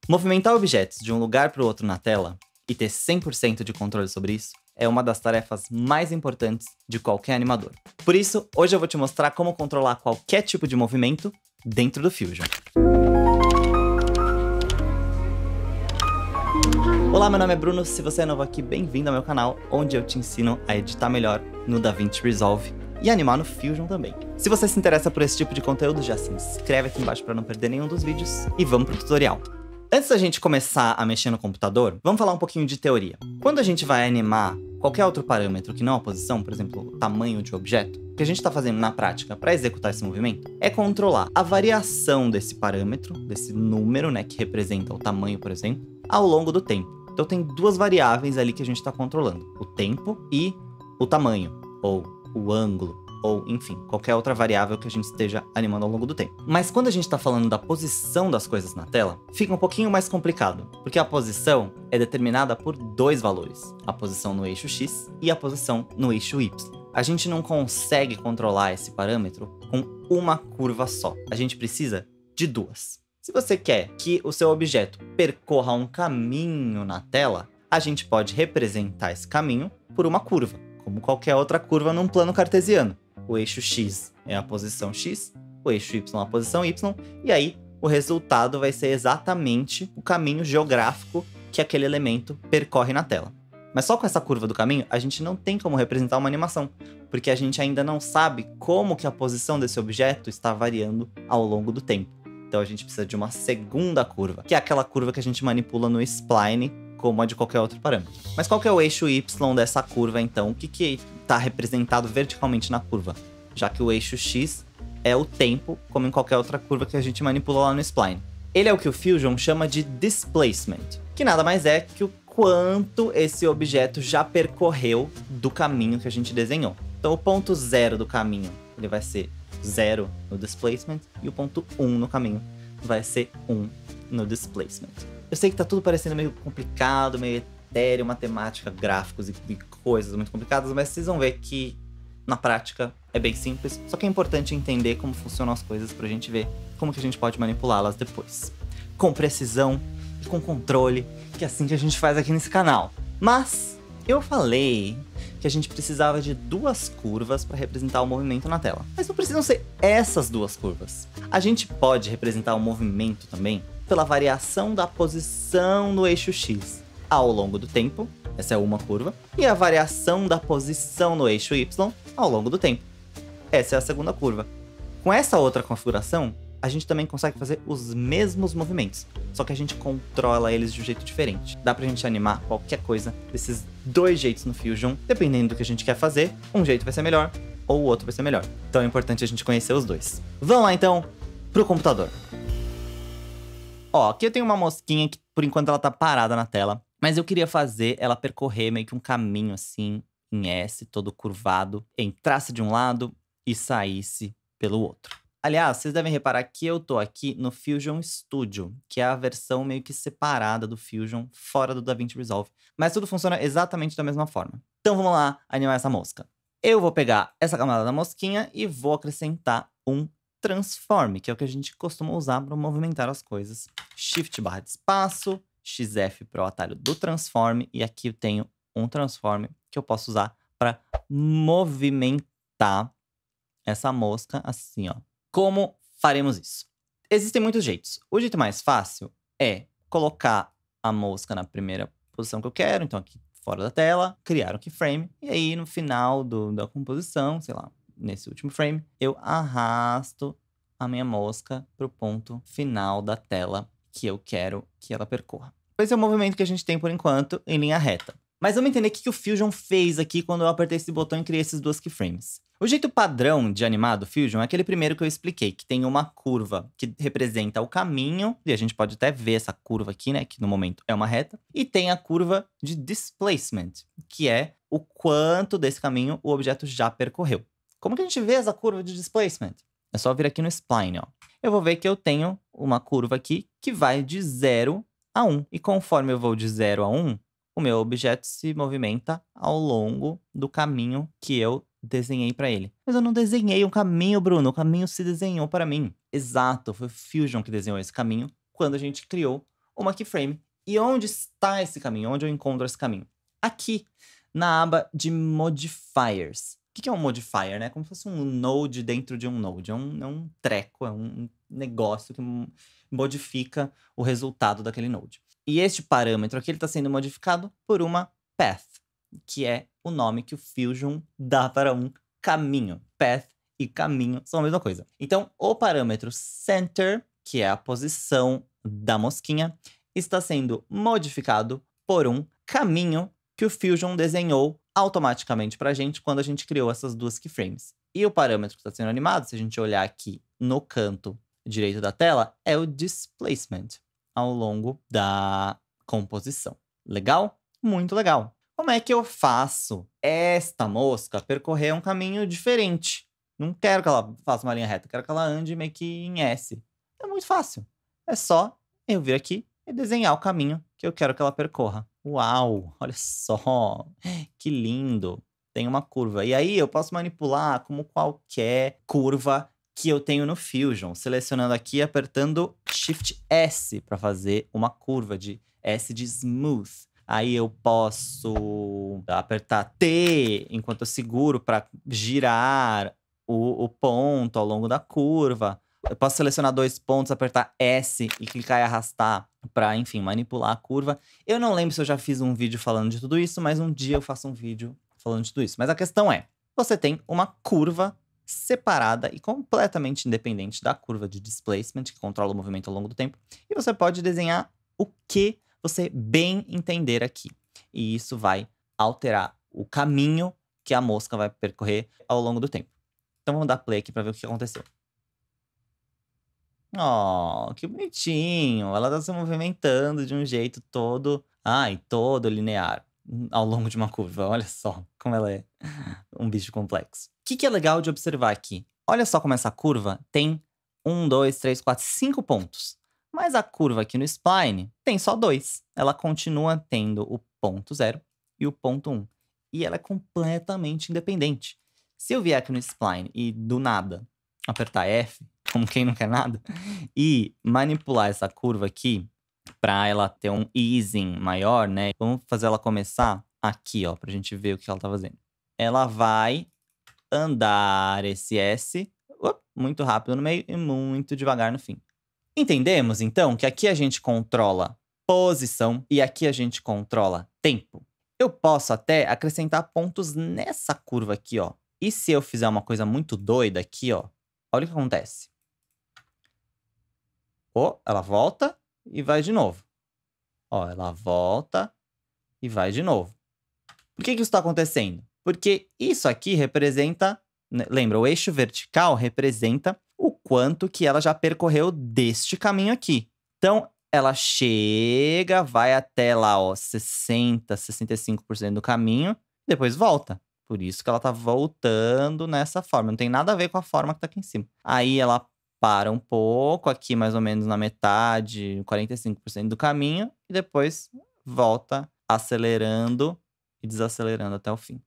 Movimentar objetos de um lugar para o outro na tela e ter 100% de controle sobre isso é uma das tarefas mais importantes de qualquer animador. Por isso, hoje eu vou te mostrar como controlar qualquer tipo de movimento dentro do Fusion. Olá, meu nome é Bruno, se você é novo aqui, bem-vindo ao meu canal, onde eu te ensino a editar melhor no DaVinci Resolve e animar no Fusion também. Se você se interessa por esse tipo de conteúdo, já se inscreve aqui embaixo para não perder nenhum dos vídeos e vamos pro tutorial. Antes da gente começar a mexer no computador, vamos falar um pouquinho de teoria. Quando a gente vai animar qualquer outro parâmetro que não a posição, por exemplo, o tamanho de um objeto, o que a gente está fazendo na prática para executar esse movimento é controlar a variação desse parâmetro, desse número, né, que representa o tamanho, por exemplo, ao longo do tempo. Então tem duas variáveis ali que a gente está controlando, o tempo e o tamanho, ou o ângulo, ou enfim, qualquer outra variável que a gente esteja animando ao longo do tempo. Mas quando a gente está falando da posição das coisas na tela, fica um pouquinho mais complicado, porque a posição é determinada por dois valores, a posição no eixo X e a posição no eixo Y. A gente não consegue controlar esse parâmetro com uma curva só, a gente precisa de duas. Se você quer que o seu objeto percorra um caminho na tela, a gente pode representar esse caminho por uma curva, como qualquer outra curva num plano cartesiano. O eixo X é a posição X, o eixo Y é a posição Y, e aí o resultado vai ser exatamente o caminho geográfico que aquele elemento percorre na tela. Mas só com essa curva do caminho, a gente não tem como representar uma animação, porque a gente ainda não sabe como que a posição desse objeto está variando ao longo do tempo. Então a gente precisa de uma segunda curva, que é aquela curva que a gente manipula no spline, como a de qualquer outro parâmetro. Mas qual que é o eixo Y dessa curva, então? O que está representado verticalmente na curva? Já que o eixo X é o tempo, como em qualquer outra curva que a gente manipula lá no spline. Ele é o que o Fusion chama de displacement, que nada mais é que o quanto esse objeto já percorreu do caminho que a gente desenhou. Então o ponto 0 do caminho, ele vai ser 0 no displacement, e o ponto 1 no caminho vai ser 1 no displacement. Eu sei que tá tudo parecendo meio complicado, meio etéreo, matemática, gráficos e coisas muito complicadas, mas vocês vão ver que na prática é bem simples, só que é importante entender como funcionam as coisas pra gente ver como que a gente pode manipulá-las depois. Com precisão e com controle, que é assim que a gente faz aqui nesse canal. Mas eu falei que a gente precisava de duas curvas para representar o movimento na tela. Mas não precisam ser essas duas curvas. A gente pode representar o movimento também pela variação da posição no eixo X ao longo do tempo, essa é uma curva, e a variação da posição no eixo Y ao longo do tempo, essa é a segunda curva. Com essa outra configuração, a gente também consegue fazer os mesmos movimentos, só que a gente controla eles de um jeito diferente. Dá pra gente animar qualquer coisa desses dois jeitos no Fusion, dependendo do que a gente quer fazer, um jeito vai ser melhor ou o outro vai ser melhor. Então é importante a gente conhecer os dois. Vamos lá então pro computador. Ó, aqui eu tenho uma mosquinha que por enquanto ela tá parada na tela, mas eu queria fazer ela percorrer meio que um caminho assim, em S, todo curvado, entrasse de um lado e saísse pelo outro. Aliás, vocês devem reparar que eu tô aqui no Fusion Studio, que é a versão meio que separada do Fusion, fora do DaVinci Resolve. Mas tudo funciona exatamente da mesma forma. Então vamos lá animar essa mosca. Eu vou pegar essa camada da mosquinha e vou acrescentar um transform, que é o que a gente costuma usar para movimentar as coisas. Shift barra de espaço, XF para o atalho do transform, e aqui eu tenho um transform que eu posso usar para movimentar essa mosca assim, ó. Como faremos isso? Existem muitos jeitos. O jeito mais fácil é colocar a mosca na primeira posição que eu quero, então aqui fora da tela, criar um keyframe, e aí no final da composição, sei lá, nesse último frame, eu arrasto a minha mosca para o ponto final da tela que eu quero que ela percorra. Esse é o movimento que a gente tem por enquanto em linha reta. Mas vamos entender o que o Fusion fez aqui quando eu apertei esse botão e criei esses dois keyframes. O jeito padrão de animar do Fusion é aquele primeiro que eu expliquei, que tem uma curva que representa o caminho, e a gente pode até ver essa curva aqui, né, que no momento é uma reta, e tem a curva de displacement, que é o quanto desse caminho o objeto já percorreu. Como que a gente vê essa curva de displacement? É só vir aqui no spline, ó. Eu vou ver que eu tenho uma curva aqui que vai de 0 a 1, e conforme eu vou de 0 a 1, o meu objeto se movimenta ao longo do caminho que eu desenhei para ele. Mas eu não desenhei um caminho, Bruno. O caminho se desenhou para mim. Exato, foi o Fusion que desenhou esse caminho quando a gente criou uma keyframe. E onde está esse caminho? Onde eu encontro esse caminho? Aqui, na aba de modifiers. O que é um modifier, né? Como se fosse um node dentro de um node. É um treco, é um negócio que modifica o resultado daquele node. E este parâmetro aqui está sendo modificado por uma path, que é o nome que o Fusion dá para um caminho. Path e caminho são a mesma coisa. Então, o parâmetro center, que é a posição da mosquinha, está sendo modificado por um caminho que o Fusion desenhou automaticamente para a gente quando a gente criou essas duas keyframes. E o parâmetro que está sendo animado, se a gente olhar aqui no canto direito da tela, é o displacement ao longo da composição. Legal? Muito legal. Como é que eu faço esta mosca percorrer um caminho diferente? Não quero que ela faça uma linha reta, quero que ela ande meio que em S. É muito fácil. É só eu vir aqui e desenhar o caminho que eu quero que ela percorra. Uau! Olha só! Que lindo! Tem uma curva. E aí eu posso manipular como qualquer curva que eu tenho no Fusion. Selecionando aqui e apertando Shift S para fazer uma curva de S de smooth. Aí eu posso apertar T enquanto eu seguro para girar o ponto ao longo da curva. Eu posso selecionar 2 pontos, apertar S e clicar e arrastar para, enfim, manipular a curva. Eu não lembro se eu já fiz um vídeo falando de tudo isso, mas um dia eu faço um vídeo falando de tudo isso. Mas a questão é, você tem uma curva separada e completamente independente da curva de displacement, que controla o movimento ao longo do tempo. E você pode desenhar o que você bem entender aqui. E isso vai alterar o caminho que a mosca vai percorrer ao longo do tempo. Então vamos dar play aqui para ver o que aconteceu. Oh, que bonitinho! Ela tá se movimentando de um jeito todo linear ao longo de uma curva. Olha só como ela é um bicho complexo. O que é legal de observar aqui? Olha só como essa curva tem 1, 2, 3, 4, 5 pontos. Mas a curva aqui no spline tem só 2. Ela continua tendo o ponto 0 e o ponto 1. E ela é completamente independente. Se eu vier aqui no spline e do nada apertar F, como quem não quer nada, e manipular essa curva aqui para ela ter um easing maior, né? Vamos fazer ela começar aqui, ó, pra gente ver o que ela tá fazendo. Ela vai andar esse S muito rápido no meio e muito devagar no fim. Entendemos, então, que aqui a gente controla posição e aqui a gente controla tempo. Eu posso até acrescentar pontos nessa curva aqui, ó. E se eu fizer uma coisa muito doida aqui, ó, olha o que acontece. Ó, ela volta e vai de novo. Ó, ela volta e vai de novo. Por que isso está acontecendo? Porque isso aqui representa, né, lembra, o eixo vertical representa o quanto que ela já percorreu deste caminho aqui. Então, ela chega, vai até lá, ó, 60, 65% do caminho, depois volta. Por isso que ela tá voltando nessa forma. Não tem nada a ver com a forma que tá aqui em cima. Aí ela para um pouco, aqui mais ou menos na metade, 45% do caminho, e depois volta acelerando e desacelerando até o fim.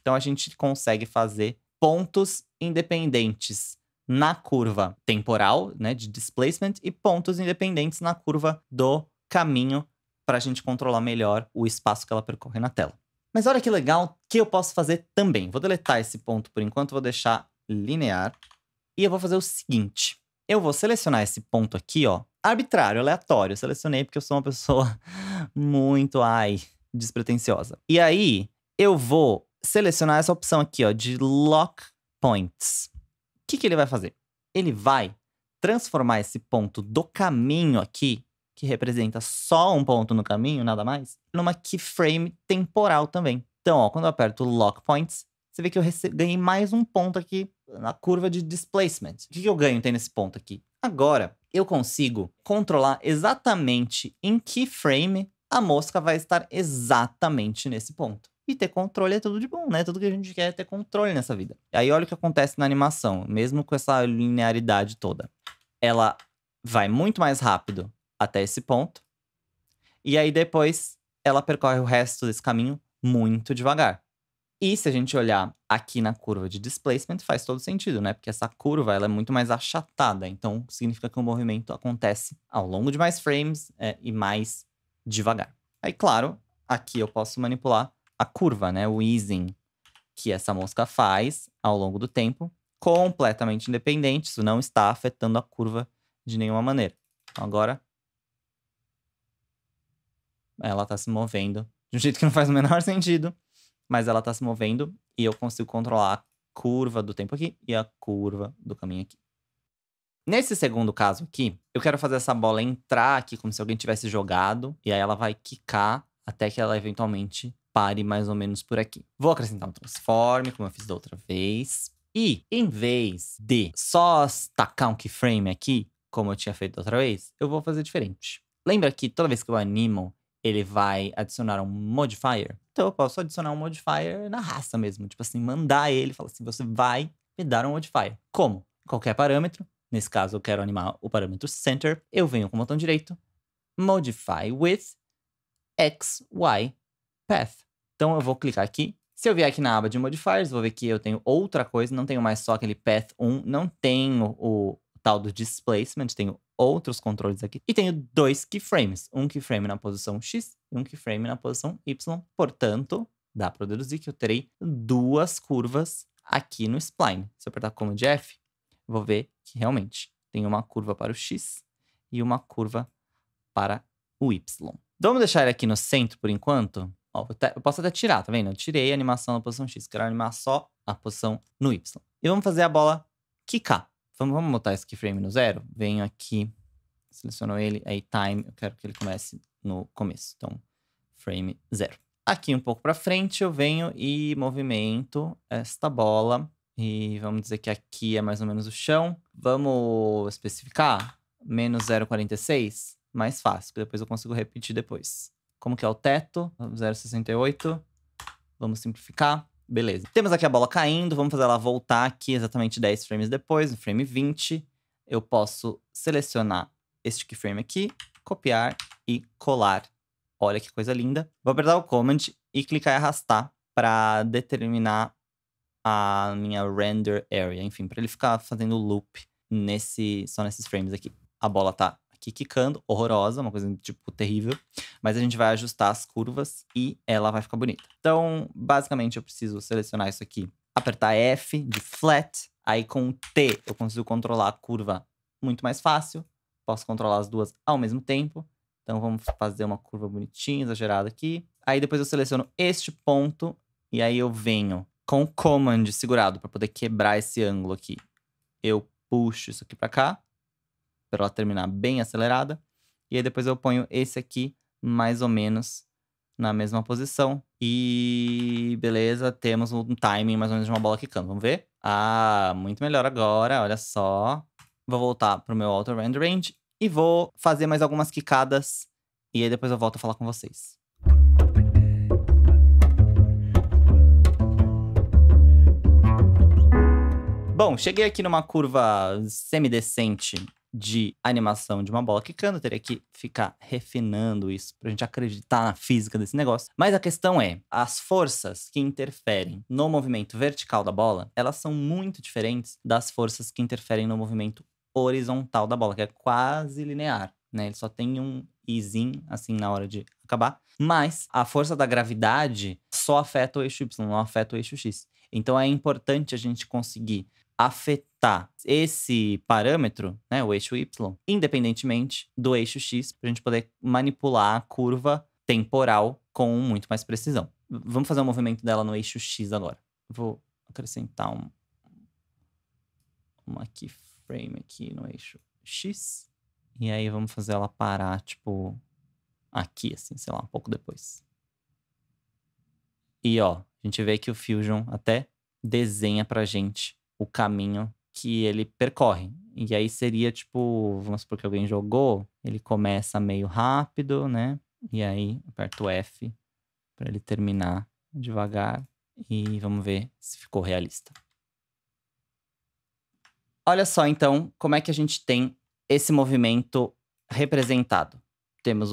Então a gente consegue fazer pontos independentes na curva temporal, né, de displacement, e pontos independentes na curva do caminho para a gente controlar melhor o espaço que ela percorre na tela. Mas olha que legal que eu posso fazer também. Vou deletar esse ponto por enquanto, vou deixar linear. E eu vou fazer o seguinte. Eu vou selecionar esse ponto aqui, ó, arbitrário, aleatório. Eu selecionei porque eu sou uma pessoa muito, despretensiosa. E aí, eu vou selecionar essa opção aqui, ó, de Lock Points. O que ele vai fazer? Ele vai transformar esse ponto do caminho aqui, que representa só um ponto no caminho, nada mais, numa keyframe temporal também. Então, ó, quando eu aperto Lock Points, você vê que eu ganhei mais um ponto aqui na curva de displacement. O que eu ganho tem nesse ponto aqui? Agora, eu consigo controlar exatamente em que frame a mosca vai estar exatamente nesse ponto. E ter controle é tudo de bom, né? Tudo que a gente quer é ter controle nessa vida. Aí olha o que acontece na animação, mesmo com essa linearidade toda. Ela vai muito mais rápido até esse ponto. E aí depois ela percorre o resto desse caminho muito devagar. E se a gente olhar aqui na curva de displacement, faz todo sentido, né? Porque essa curva ela é muito mais achatada, então significa que o movimento acontece ao longo de mais frames e mais devagar. Aí, claro, aqui eu posso manipular a curva, né? O easing que essa mosca faz ao longo do tempo, completamente independente, isso não está afetando a curva de nenhuma maneira. Então agora ela está se movendo de um jeito que não faz o menor sentido, mas ela está se movendo e eu consigo controlar a curva do tempo aqui e a curva do caminho aqui. Nesse segundo caso aqui, eu quero fazer essa bola entrar aqui como se alguém tivesse jogado, e aí ela vai quicar até que ela eventualmente pare mais ou menos por aqui. Vou acrescentar um transform, como eu fiz da outra vez. E, em vez de só tacar um keyframe aqui, como eu tinha feito da outra vez, eu vou fazer diferente. Lembra que toda vez que eu animo, ele vai adicionar um modifier? Então eu posso adicionar um modifier na raça mesmo. Tipo assim, mandar ele, falar assim, você vai me dar um modifier. Como? Qualquer parâmetro. Nesse caso, eu quero animar o parâmetro center. Eu venho com o botão direito, modify with x, y, path. Então eu vou clicar aqui. Se eu vier aqui na aba de modifiers, vou ver que eu tenho outra coisa. Não tenho mais só aquele path 1. Não tenho o tal do displacement. Tenho outros controles aqui. E tenho 2 keyframes. Um keyframe na posição X e um keyframe na posição Y. Portanto, dá para deduzir que eu terei 2 curvas aqui no spline. Se eu apertar Command F, vou ver que realmente tem uma curva para o X e uma curva para o Y. Vamos deixar ele aqui no centro por enquanto. Ó, eu posso até tirar, tá vendo? Eu tirei a animação na posição X. Quero animar só a posição no Y. E vamos fazer a bola quicar. Vamos botar esse keyframe no 0. Venho aqui, seleciono ele, aí time, eu quero que ele comece no começo. Então, frame 0. Aqui um pouco para frente eu venho e movimento esta bola. E vamos dizer que aqui é mais ou menos o chão. Vamos especificar? Menos 0,46. Mais fácil, que depois eu consigo repetir depois. Como que é o teto? 0,68. Vamos simplificar. Beleza. Temos aqui a bola caindo. Vamos fazer ela voltar aqui exatamente 10 frames depois, no frame 20. Eu posso selecionar este keyframe aqui, copiar e colar. Olha que coisa linda. Vou apertar o Command e clicar e arrastar para determinar a minha render area, enfim, para ele ficar fazendo loop só nesses frames aqui. A bola tá aqui quicando, horrorosa, uma coisa tipo terrível, mas a gente vai ajustar as curvas e ela vai ficar bonita. Então, basicamente eu preciso selecionar isso aqui, apertar F de flat, aí com T eu consigo controlar a curva muito mais fácil, posso controlar as duas ao mesmo tempo. Então vamos fazer uma curva bonitinha, exagerada aqui. Aí depois eu seleciono este ponto e aí eu venho com o Command segurado para poder quebrar esse ângulo aqui. Eu puxo isso aqui para cá, para ela terminar bem acelerada. E aí depois eu ponho esse aqui mais ou menos na mesma posição. E beleza, temos um timing mais ou menos de uma bola quicando. Vamos ver? Ah, muito melhor agora, olha só. Vou voltar pro meu Auto Render Range e vou fazer mais algumas quicadas. E aí depois eu volto a falar com vocês. Bom, cheguei aqui numa curva semidecente de animação de uma bola quicando. Teria que ficar refinando isso pra gente acreditar na física desse negócio. Mas a questão é, as forças que interferem no movimento vertical da bola, elas são muito diferentes das forças que interferem no movimento horizontal da bola, que é quase linear, né? Ele só tem um izinho, assim, na hora de acabar. Mas a força da gravidade só afeta o eixo Y, não afeta o eixo X. Então é importante a gente conseguir afetar esse parâmetro, né, o eixo Y, independentemente do eixo X, para a gente poder manipular a curva temporal com muito mais precisão. Vamos fazer o movimento dela no eixo X agora. Vou acrescentar uma keyframe aqui no eixo X. E aí vamos fazer ela parar, tipo, aqui, assim, sei lá, um pouco depois. E ó, a gente vê que o Fusion até desenha pra gente o caminho que ele percorre. E aí seria tipo, vamos supor que alguém jogou, ele começa meio rápido, né? E aí aperta o F para ele terminar devagar. E vamos ver se ficou realista. Olha só então como é que a gente tem esse movimento representado. Temos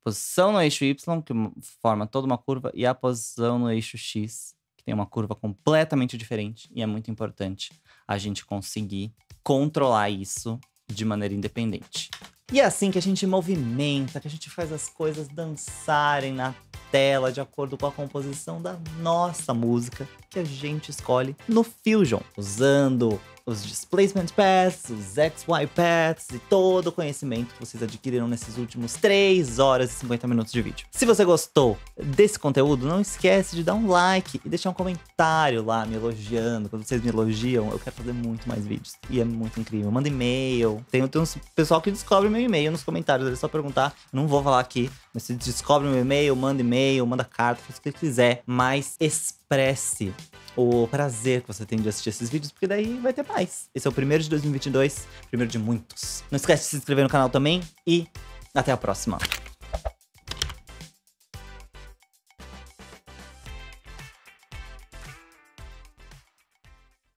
posição no eixo Y, que forma toda uma curva, e a posição no eixo X, que tem uma curva completamente diferente. E é muito importante a gente conseguir controlar isso de maneira independente. E é assim que a gente movimenta, que a gente faz as coisas dançarem na tela de acordo com a composição da nossa música que a gente escolhe no Fusion, usando os Displacement Paths, os XY Paths e todo o conhecimento que vocês adquiriram nesses últimos 3 horas e 50 minutos de vídeo. Se você gostou desse conteúdo, não esquece de dar um like e deixar um comentário lá me elogiando. Quando vocês me elogiam, eu quero fazer muito mais vídeos. E é muito incrível. Manda e-mail. Tem um pessoal que descobre meu e-mail nos comentários. É só perguntar. Eu não vou falar aqui. Mas se descobre meu e-mail, manda carta, faz o que quiser. Mas expresse o prazer que você tem de assistir esses vídeos, porque daí vai ter mais. Esse é o primeiro de 2022, primeiro de muitos. Não esquece de se inscrever no canal também e até a próxima.